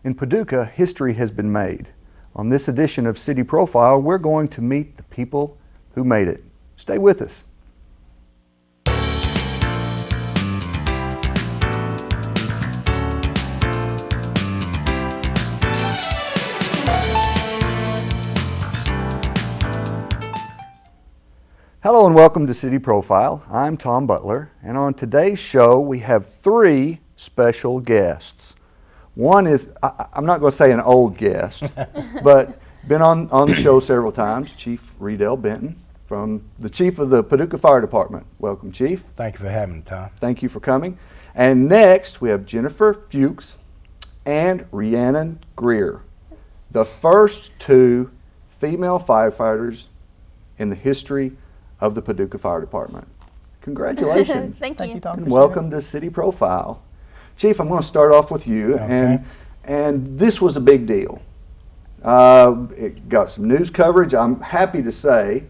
In Paducah, history has been made. On this edition of City Profile, we're going to meet the people who made it. Stay with us. Hello and welcome to City Profile. I'm Tom Butler, and on today's show we have three special guests. One is, I'm not going to say an old guest, but been on the show several times, Chief Redell Benton, from the Chief of the Paducah Fire Department. Welcome, Chief. Thank you for having me, Tom. Thank you for coming. And next we have Jennifer Fuchs and Rhiannon Greer, the first two female firefighters in the history of the Paducah Fire Department. Congratulations. Thank you, Tom. And welcome to City Profile. Chief, I'm going to start off with you, Okay. and this was a big deal. It got some news coverage. I'm happy to say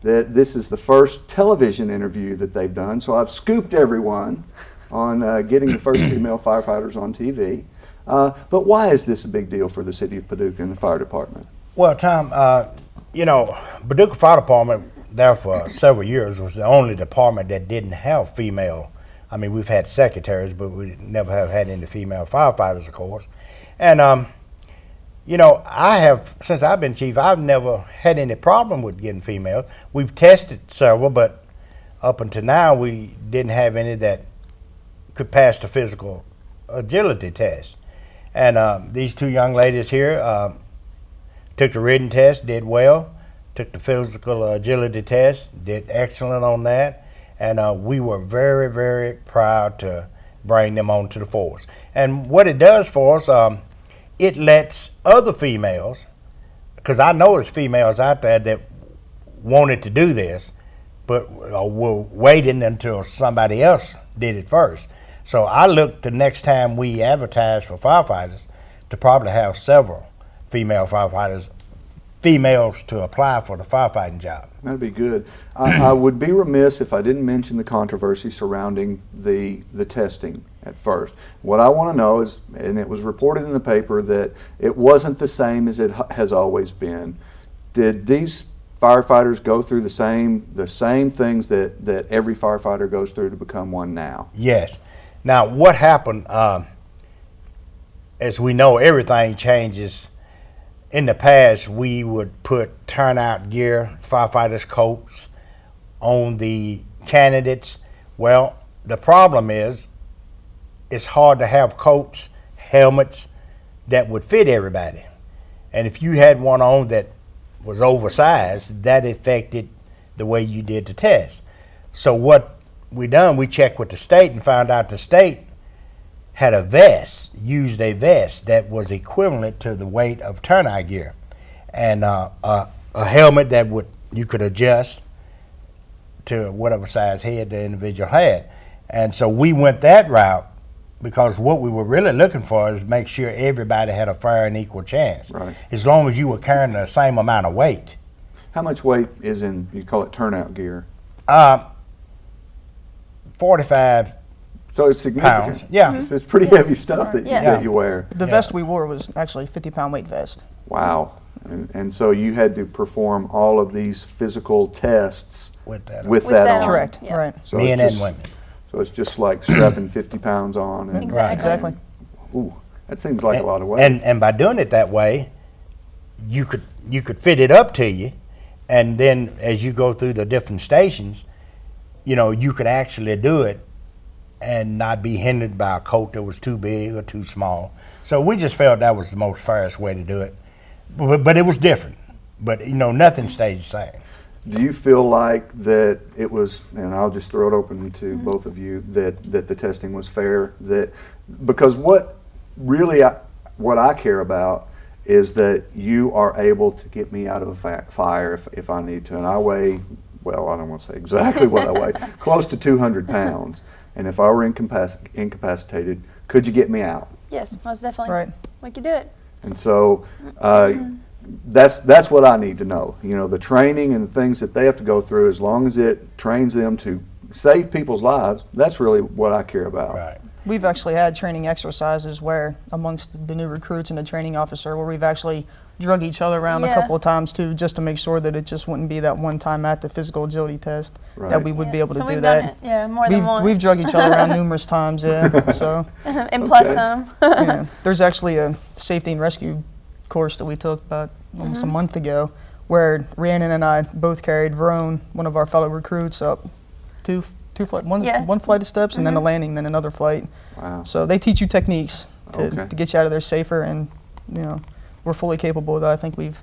that this is the first television interview that they've done, so I've scooped everyone on getting the first female firefighters on TV. But why is this a big deal for the city of Paducah and the fire department? Well, Tom, Paducah Fire Department there for several years was the only department that didn't have female. I mean, we've had secretaries, but we never have had any female firefighters, of course. And, since I've been chief, I've never had any problem with getting females. We've tested several, but up until now, we didn't have any that could pass the physical agility test. And these two young ladies here took the written test, did well, took the physical agility test, did excellent on that. And we were very, very proud to bring them onto the force. And what it does for us, it lets other females, because I know there's females out there that wanted to do this, but were waiting until somebody else did it first. So I look the next time we advertise for firefighters to probably have several females to apply for the firefighting job. That'd be good. I would be remiss if I didn't mention the controversy surrounding the testing at first. What I want to know is, and it was reported in the paper, that it wasn't the same as it has always been. Did these firefighters go through the same things that every firefighter goes through to become one now? Yes. Now, what happened, as we know, everything changes. In the past, we would put turnout gear, firefighters' coats on the candidates. Well, the problem is it's hard to have coats, helmets that would fit everybody. And if you had one on that was oversized, that affected the way you did the test. So what we checked with the state and found out the state had used a vest that was equivalent to the weight of turnout gear, and a helmet that you could adjust to whatever size head the individual had. And so we went that route because what we were really looking for is make sure everybody had a fair and equal chance. Right. As long as you were carrying the same amount of weight. How much weight is in, you call it turnout gear? 45 So it's significant. pounds. Yeah. Mm-hmm. It's pretty heavy stuff that you wear. The vest we wore was actually a 50-pound weight vest. Wow. And so you had to perform all of these physical tests With that on. Correct. Yeah. Right. So Men it's and women. So it's just like strapping 50 pounds on. And, Exactly. Ooh, that seems like a lot of weight. And by doing it that way, you could fit it up to you, and then as you go through the different stations, you could actually do it and not be hindered by a coat that was too big or too small. So we just felt that was the most fairest way to do it. But it was different. But, nothing stays the same. Do you feel like that it was, and I'll just throw it open to both of you, that the testing was fair? Because what I care about is that you are able to get me out of a fire if I need to. And I weigh, well, I don't want to say exactly what I weigh, close to 200 pounds. And if I were incapacitated, could you get me out? Yes, most definitely. Right. We could do it. And so that's what I need to know. The training and the things that they have to go through, as long as it trains them to save people's lives, that's really what I care about. Right. We've actually had training exercises where amongst the new recruits and the training officer where we've actually drug each other around a couple of times too, just to make sure that it just wouldn't be that one time at the physical agility test that we would be able to do we've that. Done it, more than once. We've drug each other around numerous times, so. And plus some. There's actually a safety and rescue course that we took about almost a month ago where Rhiannon and I both carried Verone, one of our fellow recruits, up one flight of steps and then a landing, then another flight. Wow. So they teach you techniques to get you out of there safer, and we're fully capable of that. I think we've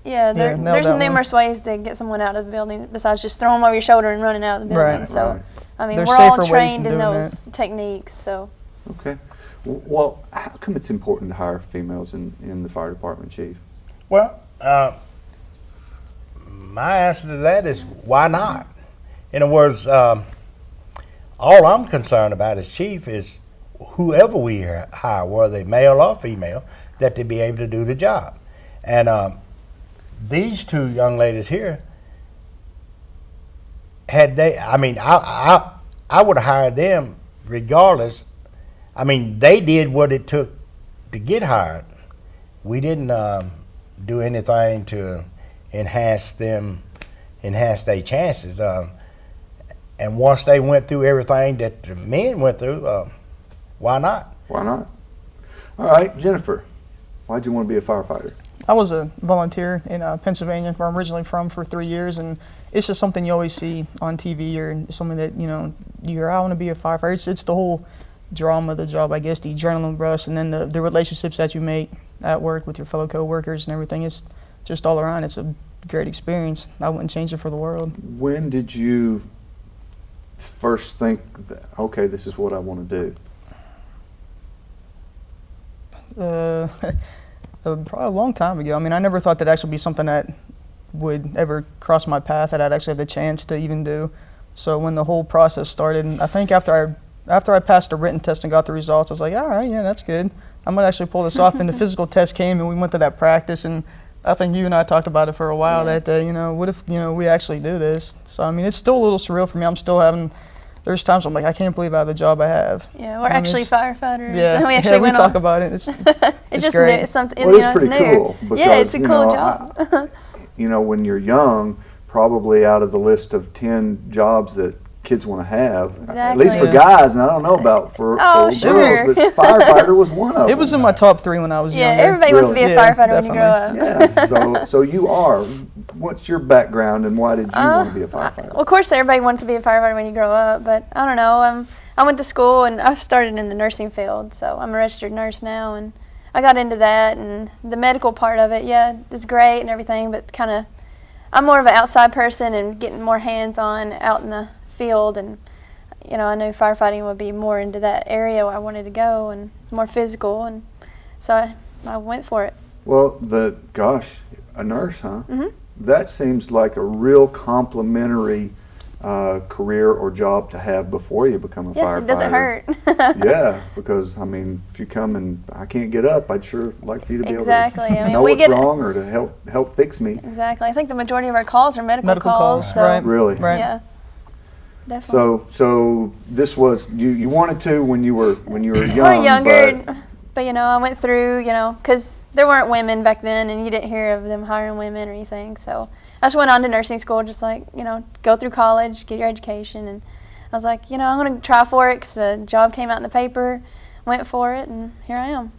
there's numerous ways to get someone out of the building besides just throwing them over your shoulder and running out of the building. Right. So, I mean, There's we're all safer ways than trained in doing those techniques. So. Okay. Well, how come it's important to hire females in the fire department, Chief? Well, my answer to that is why not? In other words, all I'm concerned about as chief is whoever we hire, whether they male or female, that they be able to do the job. And these two young ladies here, I would have hired them regardless. I mean, they did what it took to get hired. We didn't do anything to enhance their chances. And once they went through everything that the men went through, why not? Why not? All right, Jennifer, why'd you want to be a firefighter? I was a volunteer in Pennsylvania, where I'm originally from, for 3 years, and it's just something you always see on TV or something that, you hear, I want to be a firefighter. It's the whole drama of the job, I guess, the adrenaline rush, and then the relationships that you make at work with your fellow coworkers and everything. It's just all around. It's a great experience. I wouldn't change it for the world. When did you first think that, okay, this is what I want to do? Probably a long time ago. I mean, I never thought that'd actually be something that would ever cross my path that I'd actually have the chance to even do. So when the whole process started, and I think after I passed the written test and got the results, I was like, all right, yeah, that's good. I might actually pull this off. Then the physical test came, and we went to that practice, and I think you and I talked about it for a while that day. What if we actually do this? So I mean, it's still a little surreal for me. I'm still having. There's times I'm like, I can't believe I have the job I have. Yeah, we're actually firefighters. Yeah, we actually we talk about it. It's just great. New, it's something. Well, it's pretty new. cool. Because, yeah, it's a cool job. When you're young, probably out of the list of 10 jobs that kids want to have, at least for guys, and I don't know about for girls, but firefighter was one of them. It was in my top 3 when I was younger. Everybody wants to be a firefighter when you grow up. Yeah, so you are. What's your background, and why did you want to be a firefighter? Well, of course, everybody wants to be a firefighter when you grow up, but I don't know. I went to school, and I started in the nursing field, so I'm a registered nurse now, and I got into that, and the medical part of it, it's great and everything, but kind of, I'm more of an outside person and getting more hands-on out in the field, and I knew firefighting would be more into that area where I wanted to go and more physical, and so I went for it. Well, a nurse, huh? Mm-hmm. That seems like a real complimentary career or job to have before you become a firefighter. It doesn't hurt. Yeah, because I mean, if you come and I can't get up, I'd sure like for you to be able to know what's wrong or to help fix me. Exactly. I think the majority of our calls are medical calls. So right? Really? Right. Yeah. Definitely. So this was you wanted to when you were young. Or younger, but I went through because there weren't women back then, and you didn't hear of them hiring women or anything. So I just went on to nursing school, just like go through college, get your education, and I was like, I'm gonna try for it because the job came out in the paper, went for it, and here I am.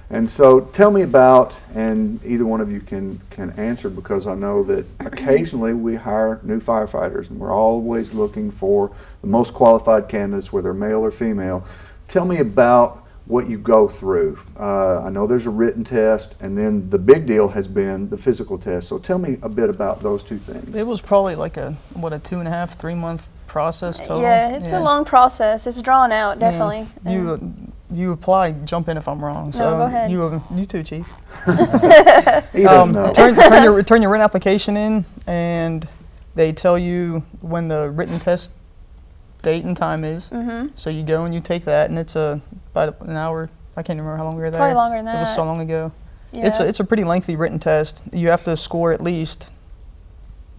And so tell me about, and either one of you can answer, because I know that occasionally we hire new firefighters and we're always looking for the most qualified candidates, whether male or female. Tell me about what you go through. I know there's a written test, and then the big deal has been the physical test. So tell me a bit about those two things. It was probably like a 2.5, 3 month process total. Yeah, it's a long process. It's drawn out, definitely. Yeah. You apply, jump in if I'm wrong. So no, go ahead. You too, Chief. Turn your written application in, and they tell you when the written test date and time is. Mm-hmm. So you go and you take that, and it's about an hour. I can't remember how long we were there. Probably longer than that. It was so long ago. Yeah. It's a pretty lengthy written test. You have to score at least,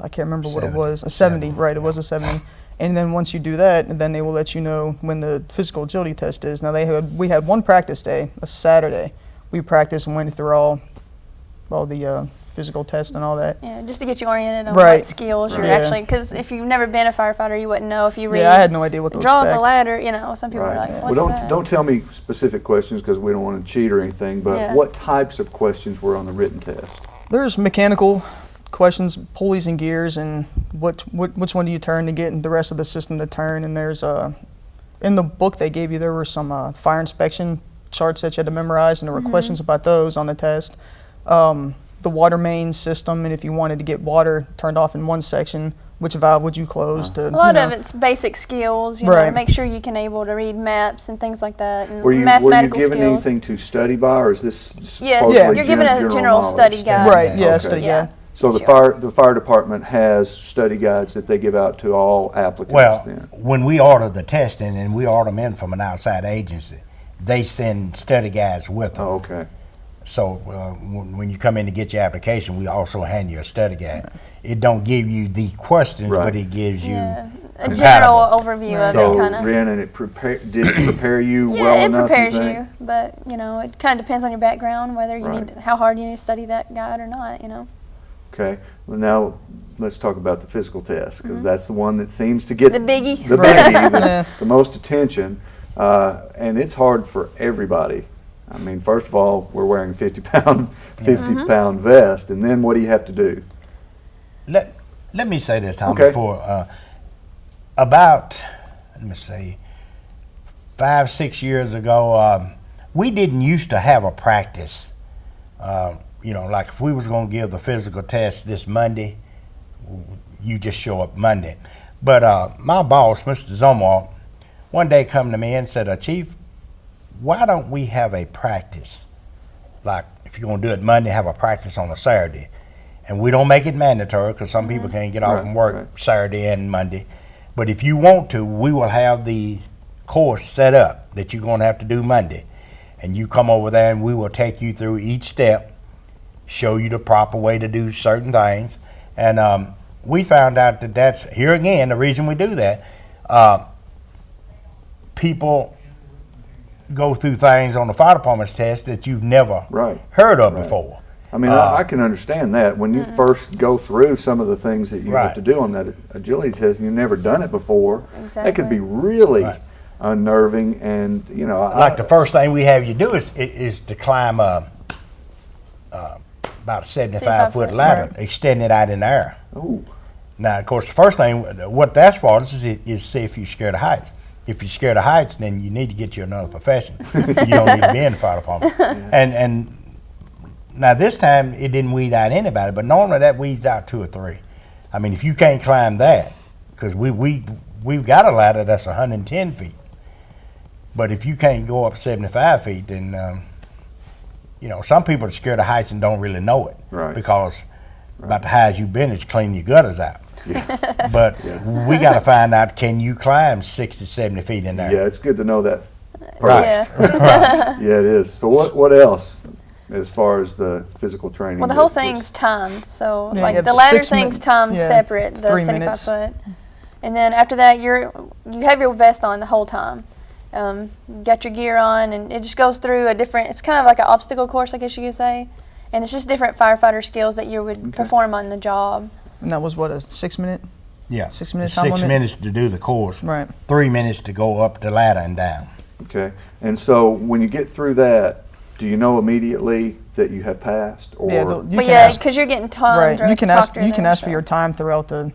I can't remember what it was, a 70, right? It was a 70. And then once you do that, then they will let you know when the physical agility test is. Now we had one practice day, a Saturday. We practiced and went through all the physical tests and all that. Yeah, just to get you oriented on Right. what skills you're Yeah. actually, because if you've never been a firefighter, you wouldn't know if you read. Yeah, I had no idea what to draw up expect. a ladder. You know, some people are like, Well, "What's that?" don't tell me specific questions because we don't want to cheat or anything. But Yeah. what types of questions were on the written test? There's mechanical questions, pulleys and gears, and which one do you turn to get the rest of the system to turn. And there's in the book they gave you, there were some fire inspection charts that you had to memorize, and there were questions about those on the test. The water main system, and if you wanted to get water turned off in one section, which valve would you close to? A lot you know. of it's basic skills, you know, Right. make sure you can able to read maps and things like that, and Were you mathematical given skills. anything to study by, or is this Yes, supposedly you're given a general knowledge? study guide. Right, yeah, Okay. study Yeah. guide. So the fire department has study guides that they give out to all applicants. Well, then. when we order the testing and we order them in from an outside agency, they send study guides with them. Oh, okay. So when you come in to get your application, we also hand you a study guide. It don't give you the questions, Right. but it gives you Yeah, a compatible. general overview of So it, kind of. Rhiannon, did it prepare you Yeah, well it enough? prepares think? you, but you know, it kind of depends on your background, whether you Right. need, how hard you need to study that guide or not. You know, Okay. Well, now let's talk about the physical test because that's the one that seems to get The biggie. the, Right. biggie, Yeah. the most attention, and it's hard for everybody. I mean, first of all, we're wearing a 50-pound vest, and then what do you have to do? Let me say this, Tom, Okay. before about, let me see, 5-6 years ago, we didn't used to have a practice. Like if we was going to give the physical test this Monday, you just show up Monday. But my boss, Mr. Zomar, one day come to me and said, Chief, why don't we have a practice? Like if you're going to do it Monday, have a practice on a Saturday. And we don't make it mandatory because some people can't get off Right, from work right. Saturday and Monday. But if you want to, we will have the course set up that you're going to have to do Monday. And you come over there and we will take you through each step, show you the proper way to do certain things. And we found out that that's, here again, the reason we do that, people go through things on the fire department's test that you've never Right. heard of Right. before. I mean, I can understand that. When you first go through some of the things that you have Right. to do on that agility test, if you've never done it before, that could Exactly. be really Right. unnerving. And, Like the first thing we have you do is to climb about a 75-foot 75-foot. ladder, extend it out in the air. Ooh, Now, of course, the first thing, what that's for is see if you're scared of heights. If you're scared of heights, then you need to get you another profession. You don't need to be in the fire department. And now this time it didn't weed out anybody, but normally that weeds out 2 or 3. I mean, if you can't climb that, because we've got a ladder that's 110 feet, but if you can't go up 75 feet, then some people are scared of heights and don't really know it, Right. because about the highest you've been is clean your gutters out. yeah. But we got to find out, can you climb 60, 70 feet in there? Yeah, it's good to know that Right. first. Right. Yeah, it is. So what else as far as the physical training? well, the whole was- thing's timed, so Yeah, you like have the ladder 6 thing's min- timed yeah, separate, the 3 75 minutes. foot, and then after that you have your vest on the whole time. You got your gear on, and it just goes through a different. It's kind of like an obstacle course, I guess you could say, and it's just different firefighter skills that you would perform on the job. And that was what, a 6-minute? Yeah. 6 minute It's time 6 limit? minutes to do the course. Right. 3 minutes to go up the ladder and down. Okay. And so when you get through that, do you know immediately that you have passed? Or Yeah, you But can yeah, ask, because you're getting timed. right. or You can ask. proctored You can there, ask for so. your time throughout the.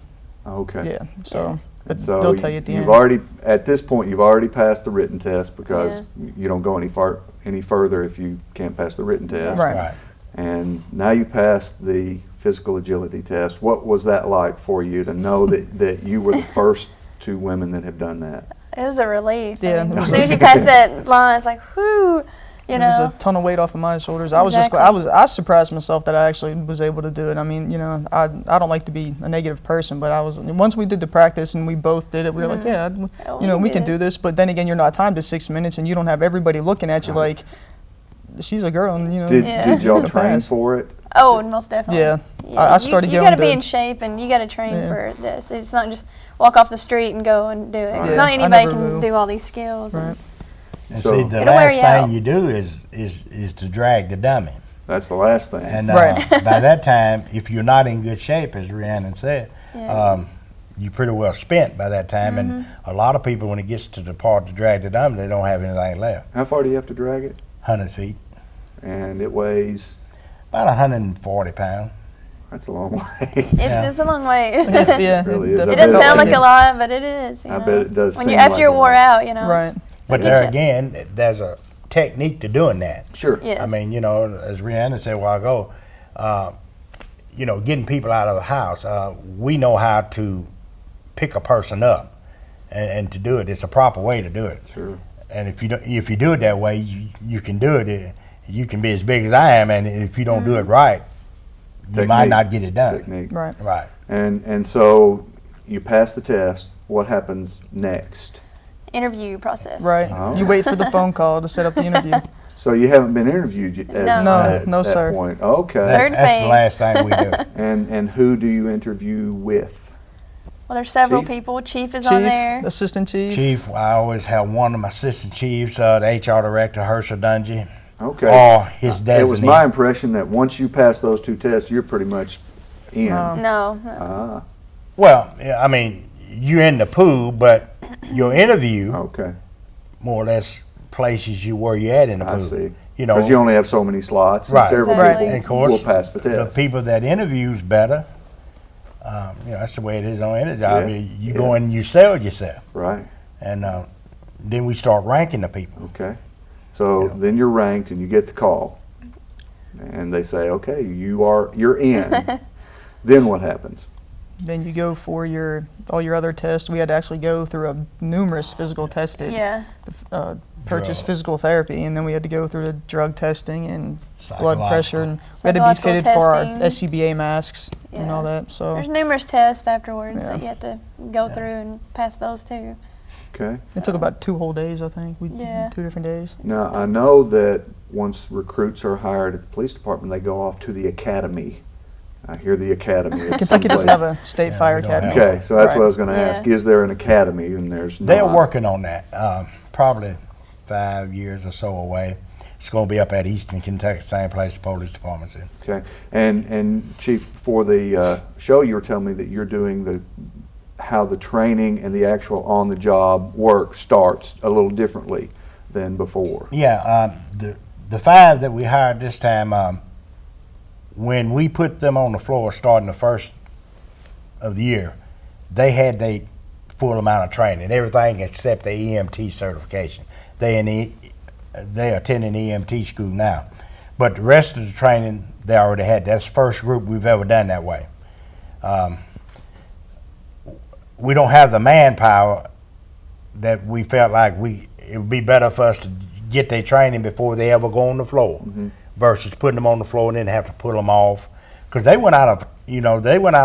okay. Yeah. So, Yes. but So they'll tell you at the you've end. already, at this point, you've already passed the written test because you don't go any further if you can't pass the written test. Right. And now you passed the physical agility test. What was that like for you to know that you were the first 2 women that have done that? It was a relief. Yeah, I mean, it was as soon as you pass that line, it's like, whoo, you It was know. a ton of weight off of my shoulders. I was just Exactly. I surprised myself that I actually was able to do it. I mean, I don't like to be a negative person, but once we did the practice and we both did it, we were like, yeah, Oh, we can did do it. this. But then again, you're not timed to 6 minutes, and you don't have everybody looking at you like she's a girl, and Did, Yeah. did y'all The train pass. for it? Oh, most definitely. Yeah. I started you going got to be to- in shape, and you got to train Yeah. for this. It's not just walk off the street and go and do it. 'Cause Right. not Yeah, I anybody never can will. do all these skills. Right. And So- see, the It'll wear last you thing out. you do is to drag the dummy. That's the last thing. And Right. by that time, if you're not in good shape, as Rhiannon said, Yeah. you're pretty well spent by that time. And a lot of people, when it gets to the part to drag the dummy, they don't have anything left. How far do you have to drag it? 100 feet, And it weighs. about 140 pounds. That's a long way. It's a long way. Yeah. really is. It I doesn't bet sound like it- a lot, but it is. You I know? bet it does When seem you're after like you're a wore lot. out, you know. Right. it's- But Get there ya. again, there's a technique to doing that. Sure. Yes. I mean, you know, as Rhiannon said a while ago, you know, getting people out of the house, we know how to pick a person up and to do it. It's a proper way to do it. Sure. And if you do it that way, you can do it. You can be as big as I am, and if you don't do it right, you might Technique. not get it done. Technique. Right. Right. And so you pass the test. What happens next? interview process. Right. Oh. You wait for the phone call to set up the interview. So you haven't been interviewed yet No. No, no, that sir. point. Okay. Third That's the phase. last thing we do. And who do you interview with? Well, there's several Chief? people. Chief is on there. assistant chief. Chief, I always have one of my assistant chiefs, the HR director, Herschel Dungy, Okay. or his designee. It was my impression that once you pass those two tests, you're pretty much in. No. No. Ah, Well, yeah, I mean, you're in the pool, but your interview okay. more or less places you where you at in the pool. I see. You know, Because you only have so many slots, Right. and several Exactly. people and of course, will pass the the test. people that interviews better. You know, that's the way it is on any job. Yeah. You go in and you sell yourself, Right. and then we start ranking the people. Okay. So Yeah. then you're ranked and you get the call. And they say, okay, you're in. Then what happens? Then you go for all your other tests. We had to actually go through numerous physical testing. Yeah. Purchase Drug. physical therapy, and then we had to go through the drug testing and blood Psychological. pressure, and we had to be Psychological fitted for our testing. SCBA masks and Yeah. all that. So There's numerous tests afterwards Yeah. that you have to go through and pass those too. Okay. it took about 2 whole days, I think. Yeah. 2 different days. Now, I know that once recruits are hired at the police department, they go off to the academy. I hear the academy. at Kentucky doesn't someplace. have a state Yeah, fire we don't have academy. Okay, so that's Right. what I was going to Yeah. ask. Is there an academy? And there's They're not. working on that. Probably 5 years or so away. It's going to be up at Eastern Kentucky, same place the police department's in. Okay, and Chief, for the show, you were telling me that you're doing how the training and the actual on-the-job work starts a little differently than before. Yeah, the 5 that we hired this time, when we put them on the floor starting the first of the year, they had their full amount of training, everything except the EMT certification. They attending EMT school now, but the rest of the training they already had. That's the first group we've ever done that way. We don't have the manpower that we felt like it would be better for us to get their training before they ever go on the floor, versus putting them on the floor and then have to pull them off, because they went out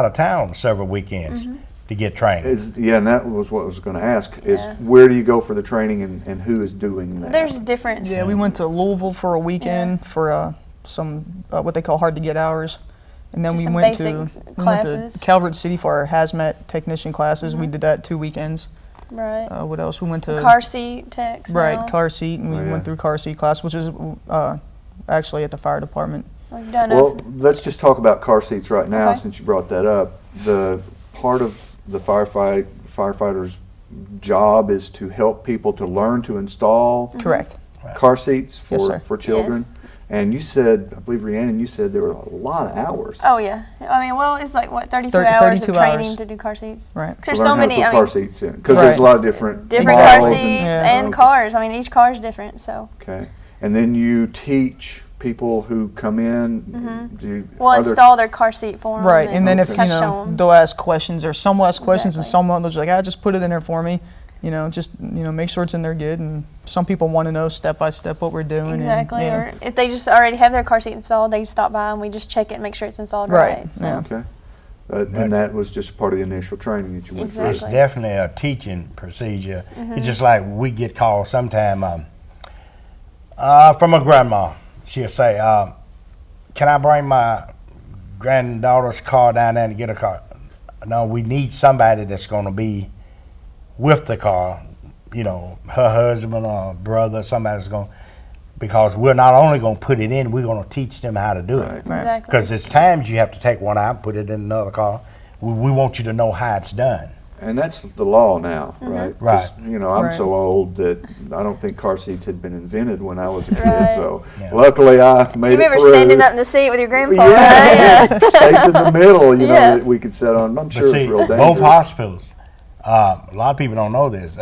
of town several weekends to get training. And that was what I was going to ask, is Yeah. where do you go for the training and who is doing that? There's different. Yeah, we went to Louisville for a weekend for some what they call hard to get hours, and then Just we some went basic classes. to Calvert City for our hazmat technician classes. We did that 2 weekends. Right. What else? We went to Car seat techs. right now. car seat, and we Oh, yeah. went through car seat class, which is actually at the fire department. We've done Well, let's just talk about car seats right now, Okay. since you brought that up. The part of the firefighter's job is to help people to learn to install Correct. car seats for, Yes, sir. for children. Yes. And you said, I believe Rhiannon, you said there were a lot of hours. Oh yeah. I mean, well, it's like what 32 30 hours 32 of training hours. to do car seats. Right. There's learn so how to many. put I car mean, seats in, because there's a Right. lot of different different Exactly. car models seats Yeah. and cars. I mean, each car is different. So Okay, and then you teach people who come in. we'll are there- install their car seat for them. Right, and then if kind you of show know 'em. they'll ask questions, or some will ask questions, and Exactly. some won't. They'll just like, just put it in there for me. Just make sure it's in there good. And some people want to know step by step what we're doing. Exactly. And, yeah. Or if they just already have their car seat installed, they stop by and we just check it and make sure it's installed Right. right. So. Yeah. Okay, and that was just part of the initial training that you went It's Exactly. definitely a teaching procedure. It's just like we get calls sometime from a grandma. She'll say, "Can I bring my granddaughter's car down there to get a car. No, we need somebody that's going to be with the car, her husband or brother, somebody's going, because we're not only going to put it in, we're going to teach them how to do it. Right. Exactly. Because there's times you have to take one out, put it in another car. We want you to know how it's done. And that's the law now, right? 'Cause, Right. I'm Right. so old that I don't think car seats had been invented when I was a kid. Right. So Yeah. luckily I made You it remember through. standing up in the seat with your grandpa? Yeah, Right? space in the middle, Yeah. that we could sit on. I'm sure But see, it's real dangerous. both hospitals, a lot of people don't know this,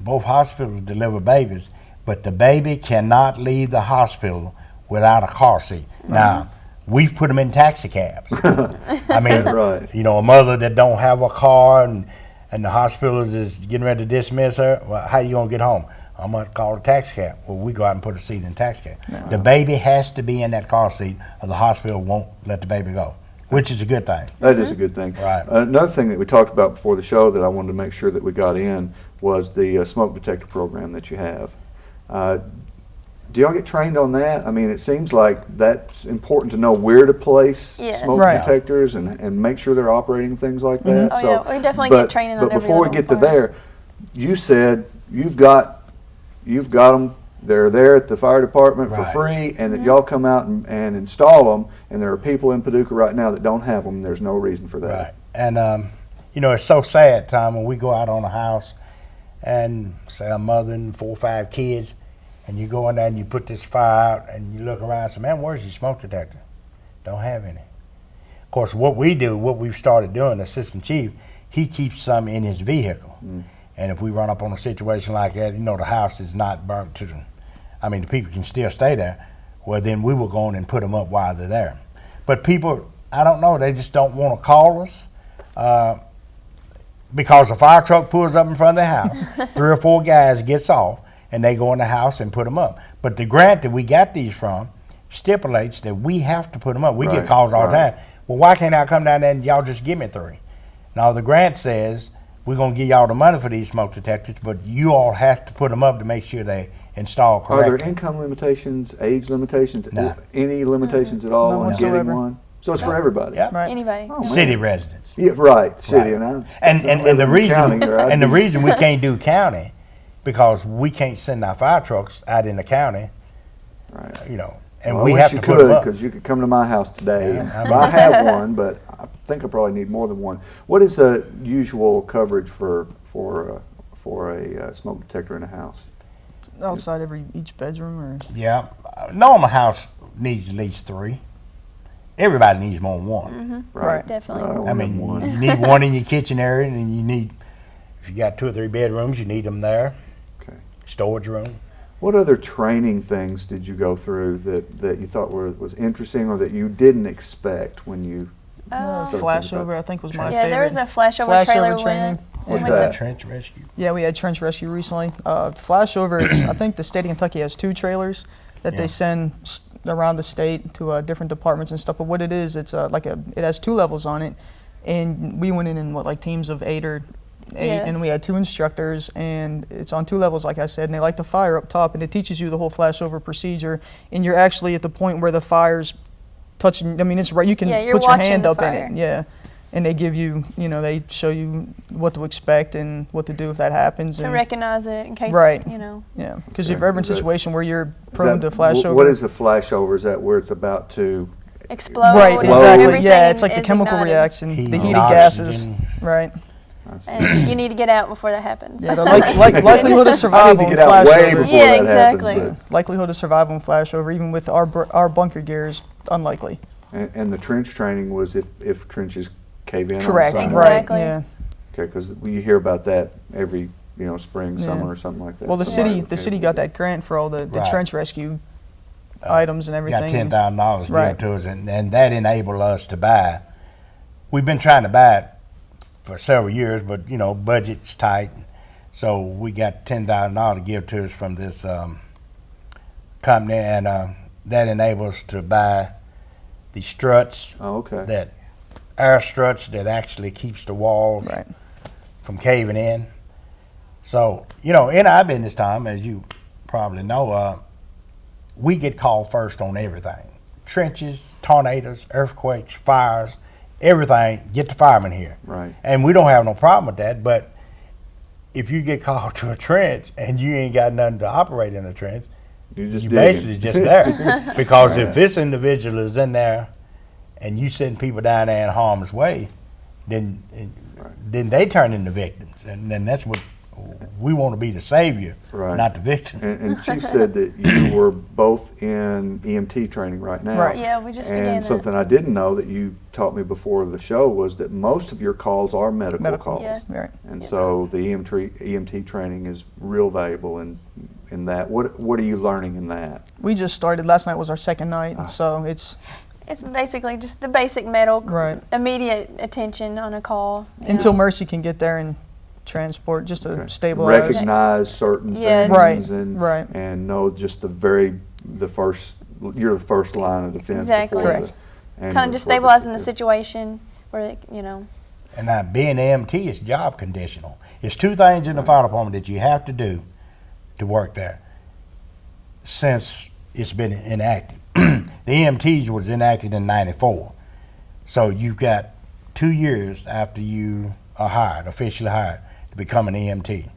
both hospitals deliver babies, but the baby cannot leave the hospital without a car seat. Now, we've put them in taxi cabs. I mean, Right. a mother that don't have a car and the hospital is getting ready to dismiss her, well, how you going to get home? I'm going to call a taxi cab. Well, we go out and put a seat in the taxi cab. The baby has to be in that car seat or the hospital won't let the baby go, which is a good thing. That is a good thing. Right. Another thing that we talked about before the show that I wanted to make sure that we got in was the smoke detector program that you have. Do y'all get trained on that? I mean, it seems like that's important to know where to place Yes. smoke Right. detectors and make sure they're operating, things like that. Oh, So, yeah, we definitely get but- training on But every before we little get to part. there, you said you've got them. They're there at the fire department for Right. free, and that y'all come out and install them. And there are people in Paducah right now that don't have them. There's no reason for that. Right. And, it's so sad, Tom, when we go out on a house and say a mother and 4 or 5 kids, and you go in there and you put this fire out and you look around and say, man, where's your smoke detector? Don't have any. Of course, what we've started doing, the assistant chief, he keeps some in his vehicle. And if we run up on a situation like that, the house is not burnt to the people can still stay there. Well, then we will go in and put them up while they're there. But people, I don't know, they just don't want to call us. Because a fire truck pulls up in front of their house, 3 or 4 guys gets off, and they go in the house and put them up. But the grant that we got these from stipulates that we have to put them up. We get Right, calls all the right. time. Well, why can't I come down there and y'all just give me 3? Now, the grant says we're going to give y'all the money for these smoke detectors, but you all have to put them up to make sure they install Are correctly. there income limitations, age limitations, No. any limitations at all None on whatsoever. getting one? So it's for everybody. Yeah. Right. Anybody. Oh, man. City residents. Yeah, right. City Right. and And the reason county, or I'd and the be- reason we can't do county because we can't send our fire trucks out in the county, Right. and Well, we I have wish to you put them could, up. because you could come to my house today. Yeah, I have one, but I think I probably need more than one. What is the usual coverage for a smoke detector in a house? Outside each bedroom, or Yeah, normal house needs at least 3. Everybody needs more than one. Right. Definitely. I don't I have mean, one. you need one in your kitchen area, and you need, if you got 2 or 3 bedrooms, you need them there. Okay. Storage room. What other training things did you go through that you thought was interesting or that you didn't expect when you? flashover, I think was my Yeah, favorite. there was a flashover trailer training. we What's went that? to. Trench rescue. Yeah, we had trench rescue recently. Flashover is, I think the state of Kentucky has 2 trailers that Yeah. they send around the state to different departments and stuff. But what it is, it's it has 2 levels on it, and we went in like teams of 8 or 8, Yes. and we had 2 instructors, and it's on 2 levels, like I said, and they light the fire up top, and it teaches you the whole flashover procedure, and you're actually at the point where the fire's touching. I mean, it's right. You can Yeah, you're put your watching hand the up in fire. it. Yeah. And they give you, they show you what to expect and what to do if that happens. To And recognize it in case, Right. Yeah. because Okay. if you're ever in a Is that- situation where you're Is prone that- to flashover. What is a flashover? Is that where it's about to? Explode. Right, and exactly. everything Yeah, it's like the is chemical ignited. reaction, Heat the and heated gases. oxygen. Right. And you need to get out before that happens. Yeah, the likelihood of I survival need to on get out way flashover. before Yeah, that happens, exactly. Likelihood of survival on flashover, even with our bunker gear, is unlikely. and the trench training was if trenches cave in. Correct. On the side. Right. Exactly. Yeah. Okay, because you hear about that every spring, Yeah. summer, or something like that. Well, the Somebody city would got that grant for all the Right. trench rescue items and everything. Got $10,000 Right. given to us, and that enabled us to buy. We've been trying to buy it for several years, but budget's tight, so we got $10,000 to give to us from this company, and that enables us to buy the struts, Oh, okay. that air struts that actually keeps the walls Right. from caving in. So, in our business, Tom, as you probably know, we get called first on everything. trenches, tornadoes, earthquakes, fires, everything, get the firemen here. Right. And we don't have no problem with that, but if you get called to a trench and you ain't got nothing to operate in a trench, You're just you digging. basically just there. Because if this individual is in there and you send people down there in harm's way, then they turn into victims. And then that's what we want to be, the savior, Right. not the victim. And Chief said that you were both in EMT training right now. Right. Yeah, we just began And that. something I didn't know that you taught me before the show was that most of your calls are medical calls. Yeah. Right. And Yes. so the EMT training is real valuable in that. What are you learning in that? We just started. Last night was our second night, so it's It's basically just the basic medical, Right. immediate attention on a call. you until know. Mercy can get there and transport just to stabilize. Recognize certain Yeah. things Right, and right. and know just the first you're the first line of defense. Exactly. before Correct. the Kind of ambulance just workers stabilizing get the there. situation where, you know. And now, being EMT is job conditional. It's two things in the fire department that you have to do to work there since it's been enacted. The EMTs was enacted in '94. So you've got 2 years after you are hired, officially hired, to become an EMT.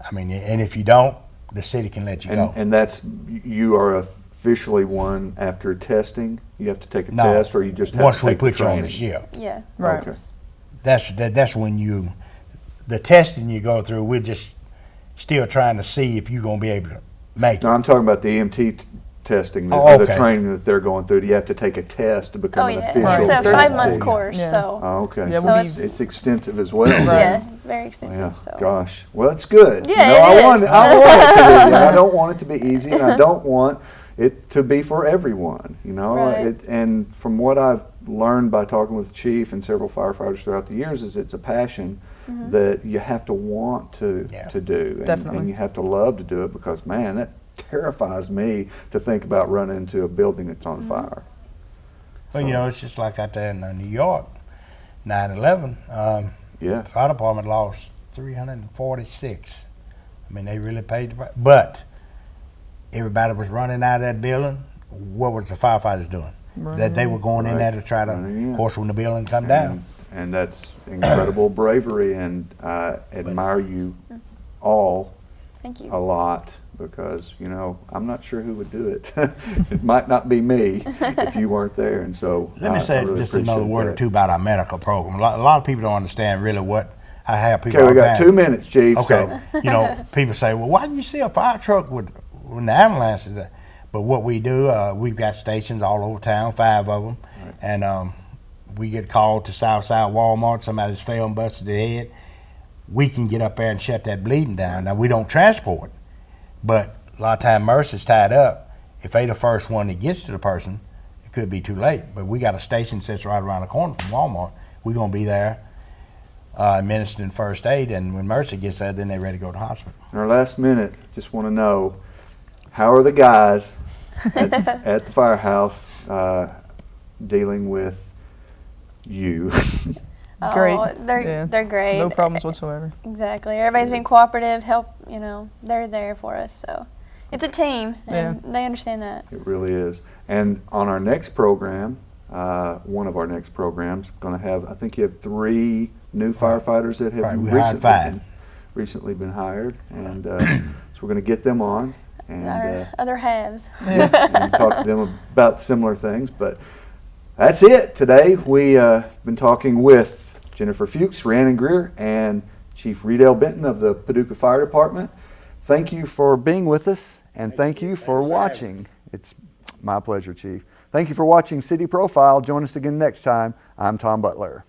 I mean, and if you don't, the city can let you go. And that's you are officially one after testing. You have to take a No, test, or you just have once to we take the put you on training? the ship. Yeah. Right. Okay. That's when the testing you go through, we're just still trying to see if you're going to be able to make it. No, I'm talking about the EMT testing, the, Oh, the okay. training that they're going through. Do you have to take a test to become Oh, an yeah. official? Right. It's a They're- 5-month EMT? course, Yeah. so. Oh, okay. Yeah, So we'll it's- be, It's extensive as well. Right. Yeah, very extensive. Yeah, So. gosh. Well, it's good. Yeah, you know, it I is. want it to be. And I don't want it to be easy, and I don't want it to be for everyone. You know, Right. and from what I've learned by talking with the chief and several firefighters throughout the years, is it's a passion that you have to want to do, and, Definitely. and you have to love to do it, because man, that terrifies me to think about running into a building that's on fire. Well, you know, it's just like out there in New York, 9/11. Yeah. Fire department lost 346. I mean, they really paid the price. But everybody was running out of that building. What was the firefighters doing? That they were going in there to try to, Running in. of course, when the building come down. And that's incredible bravery, and I admire you all Thank you. a lot, because you know I'm not sure who would do it. It might not be me if you weren't there, and so Let me I say really just another appreciate word or that. two about our medical program. A lot of people don't understand really what I have people Okay, we all the got time. 2 minutes, Chief. Okay, you know, people say, well, why didn't you see a fire truck with the ambulance is there? But what we do, we've got stations all over town, 5 of them, and we get called to Southside Walmart, somebody's fell and busted their head. We can get up there and shut that bleeding down. Now, we don't transport, but a lot of time Mercy's tied up. If they the first one that gets to the person, it could be too late. But we got a station that sits right around the corner from Walmart. We're going to be there administering first aid, and when Mercy gets there, then they're ready to go to the hospital. In our last minute, just want to know, how are the guys at the firehouse dealing with you? Great. Oh, they're Yeah. they're great. no problems whatsoever. Exactly. Everybody's been cooperative. Help. You know, they're there for us. So it's a team, and they understand that. It really is. And on our next program, one of our next programs, going to have, I think you have 3 new firefighters that have Right, we hired 5. recently been hired, and so we're going to get them on and, Our other halves. and talk to them about similar things. But that's it today. We have been talking with Jennifer Fuchs, Rhiannon Greer, and Chief Redell Benton of the Paducah Fire Department. Thank you for being with us, and thank you for watching. It's my pleasure, Chief. Thank you for watching City Profile. Join us again next time. I'm Tom Butler.